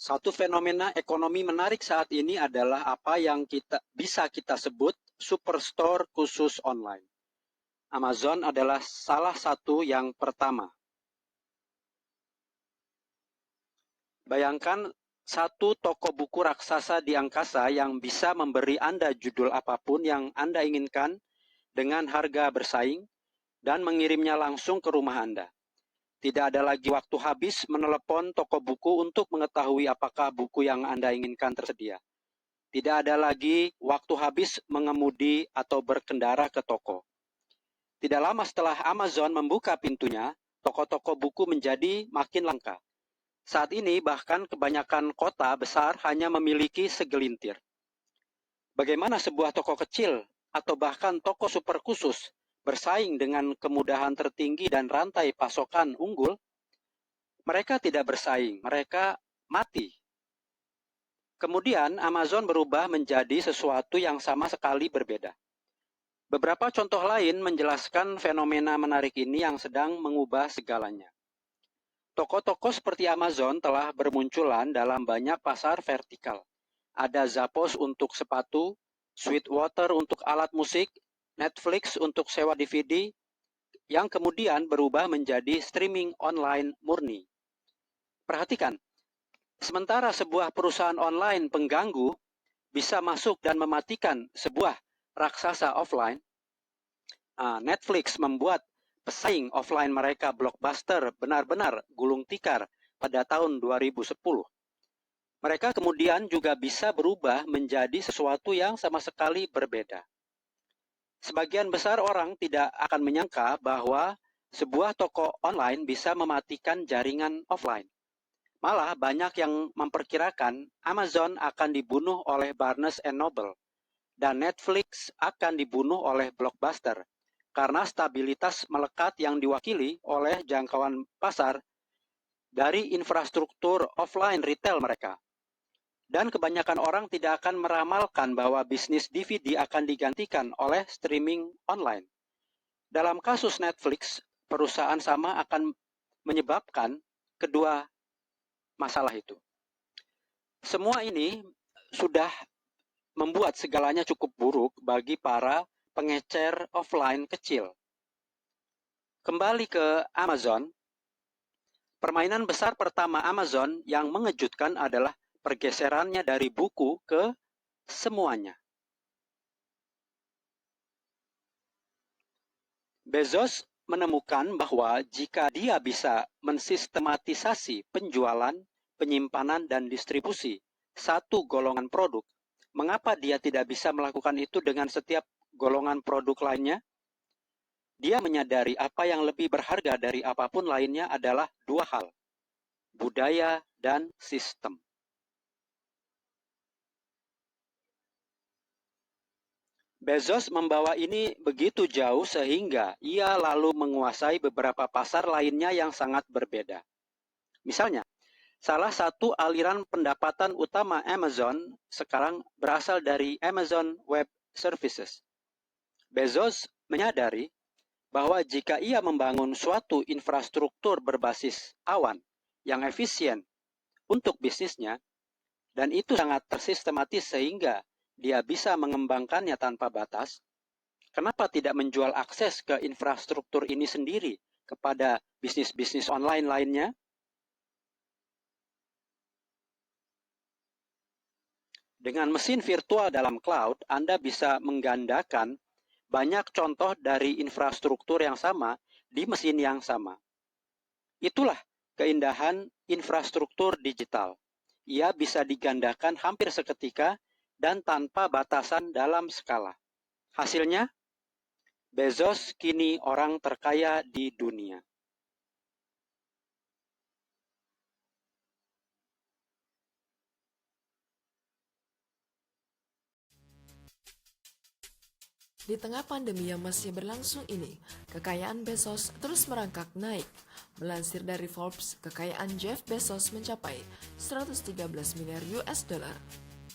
Satu fenomena ekonomi menarik saat ini adalah apa yang bisa kita sebut superstore khusus online. Amazon adalah salah satu yang pertama. Bayangkan satu toko buku raksasa di angkasa yang bisa memberi Anda judul apapun yang Anda inginkan dengan harga bersaing dan mengirimnya langsung ke rumah Anda. Tidak ada lagi waktu habis menelepon toko buku untuk mengetahui apakah buku yang Anda inginkan tersedia. Tidak ada lagi waktu habis mengemudi atau berkendara ke toko. Tidak lama setelah Amazon membuka pintunya, toko-toko buku menjadi makin langka. Saat ini bahkan kebanyakan kota besar hanya memiliki segelintir. Bagaimana sebuah toko kecil atau bahkan toko super khusus bersaing dengan kemudahan tertinggi dan rantai pasokan unggul? Mereka tidak bersaing, mereka mati. Kemudian Amazon berubah menjadi sesuatu yang sama sekali berbeda. Beberapa contoh lain menjelaskan fenomena menarik ini yang sedang mengubah segalanya. Toko-toko seperti Amazon telah bermunculan dalam banyak pasar vertikal. Ada Zappos untuk sepatu, Sweetwater untuk alat musik, Netflix untuk sewa DVD, yang kemudian berubah menjadi streaming online murni. Perhatikan, sementara sebuah perusahaan online pengganggu bisa masuk dan mematikan sebuah raksasa offline, Netflix membuat pesaing offline mereka Blockbuster benar-benar gulung tikar pada tahun 2010. Mereka kemudian juga bisa berubah menjadi sesuatu yang sama sekali berbeda. Sebagian besar orang tidak akan menyangka bahwa sebuah toko online bisa mematikan jaringan offline. Malah banyak yang memperkirakan Amazon akan dibunuh oleh Barnes & Noble dan Netflix akan dibunuh oleh Blockbuster karena stabilitas melekat yang diwakili oleh jangkauan pasar dari infrastruktur offline retail mereka. Dan kebanyakan orang tidak akan meramalkan bahwa bisnis DVD akan digantikan oleh streaming online. Dalam kasus Netflix, perusahaan sama akan menyebabkan kedua masalah itu. Semua ini sudah membuat segalanya cukup buruk bagi para pengecer offline kecil. Kembali ke Amazon, permainan besar pertama Amazon yang mengejutkan adalah pergeserannya dari buku ke semuanya. Bezos menemukan bahwa jika dia bisa mensistematisasi penjualan, penyimpanan, dan distribusi satu golongan produk, mengapa dia tidak bisa melakukan itu dengan setiap golongan produk lainnya? Dia menyadari apa yang lebih berharga dari apapun lainnya adalah dua hal, budaya dan sistem. Bezos membawa ini begitu jauh sehingga ia lalu menguasai beberapa pasar lainnya yang sangat berbeda. Misalnya, salah satu aliran pendapatan utama Amazon sekarang berasal dari Amazon Web Services. Bezos menyadari bahwa jika ia membangun suatu infrastruktur berbasis awan yang efisien untuk bisnisnya, dan itu sangat tersistematis sehingga dia bisa mengembangkannya tanpa batas, kenapa tidak menjual akses ke infrastruktur ini sendiri kepada bisnis-bisnis online lainnya? Dengan mesin virtual dalam cloud, Anda bisa menggandakan banyak contoh dari infrastruktur yang sama di mesin yang sama. Itulah keindahan infrastruktur digital. Ia bisa digandakan hampir seketika dan tanpa batasan dalam skala. Hasilnya, Bezos kini orang terkaya di dunia. Di tengah pandemi yang masih berlangsung ini, kekayaan Bezos terus merangkak naik. Melansir dari Forbes, kekayaan Jeff Bezos mencapai 113 miliar US dollar.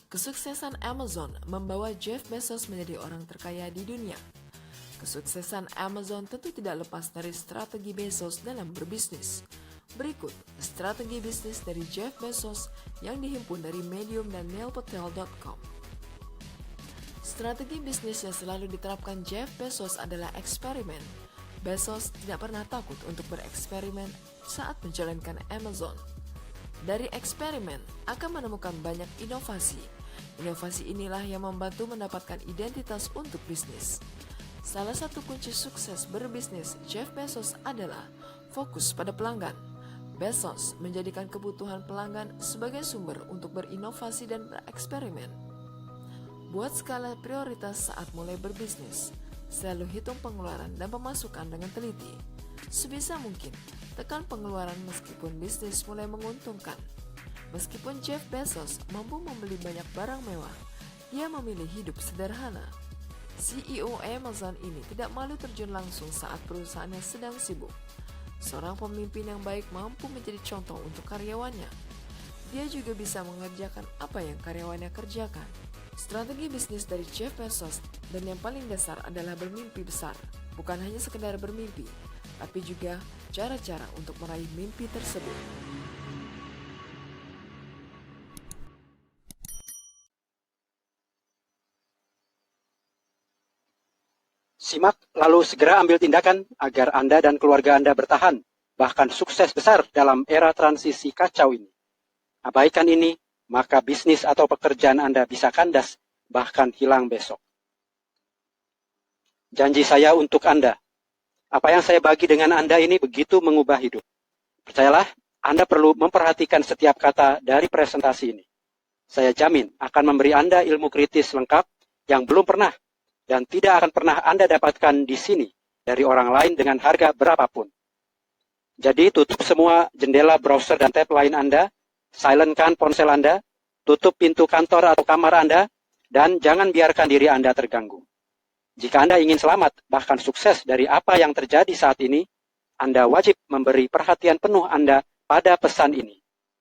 Kesuksesan Amazon membawa Jeff Bezos menjadi orang terkaya di dunia. Kesuksesan Amazon tentu tidak lepas dari strategi Bezos dalam berbisnis. Berikut strategi bisnis dari Jeff Bezos yang dihimpun dari Medium dan neilpatel.com. Strategi bisnis yang selalu diterapkan Jeff Bezos adalah eksperimen. Bezos tidak pernah takut untuk bereksperimen saat menjalankan Amazon. Dari eksperimen akan menemukan banyak inovasi. Inovasi inilah yang membantu mendapatkan identitas untuk bisnis. Salah satu kunci sukses berbisnis Jeff Bezos adalah fokus pada pelanggan. Bezos menjadikan kebutuhan pelanggan sebagai sumber untuk berinovasi dan bereksperimen. Buat skala prioritas saat mulai berbisnis. Selalu hitung pengeluaran dan pemasukan dengan teliti. Sebisa mungkin, tekan pengeluaran meskipun bisnis mulai menguntungkan. Meskipun Jeff Bezos mampu membeli banyak barang mewah, dia memilih hidup sederhana. CEO Amazon ini tidak malu terjun langsung saat perusahaannya sedang sibuk. Seorang pemimpin yang baik mampu menjadi contoh untuk karyawannya. Dia juga bisa mengerjakan apa yang karyawannya kerjakan. Strategi bisnis dari Jeff Bezos dan yang paling dasar adalah bermimpi besar. Bukan hanya sekedar bermimpi, tapi juga cara-cara untuk meraih mimpi tersebut. Simak lalu segera ambil tindakan agar Anda dan keluarga Anda bertahan, bahkan sukses besar dalam era transisi kacau ini. Abaikan ini, maka bisnis atau pekerjaan Anda bisa kandas, bahkan hilang besok. Janji saya untuk Anda, apa yang saya bagi dengan Anda ini begitu mengubah hidup. Percayalah, Anda perlu memperhatikan setiap kata dari presentasi ini. Saya jamin akan memberi Anda ilmu kritis lengkap yang belum pernah dan tidak akan pernah Anda dapatkan di sini dari orang lain dengan harga berapapun. Jadi tutup semua jendela browser dan tab lain Anda, silentkan ponsel Anda, tutup pintu kantor atau kamar Anda, dan jangan biarkan diri Anda terganggu. Jika Anda ingin selamat, bahkan sukses dari apa yang terjadi saat ini, Anda wajib memberi perhatian penuh Anda pada pesan ini.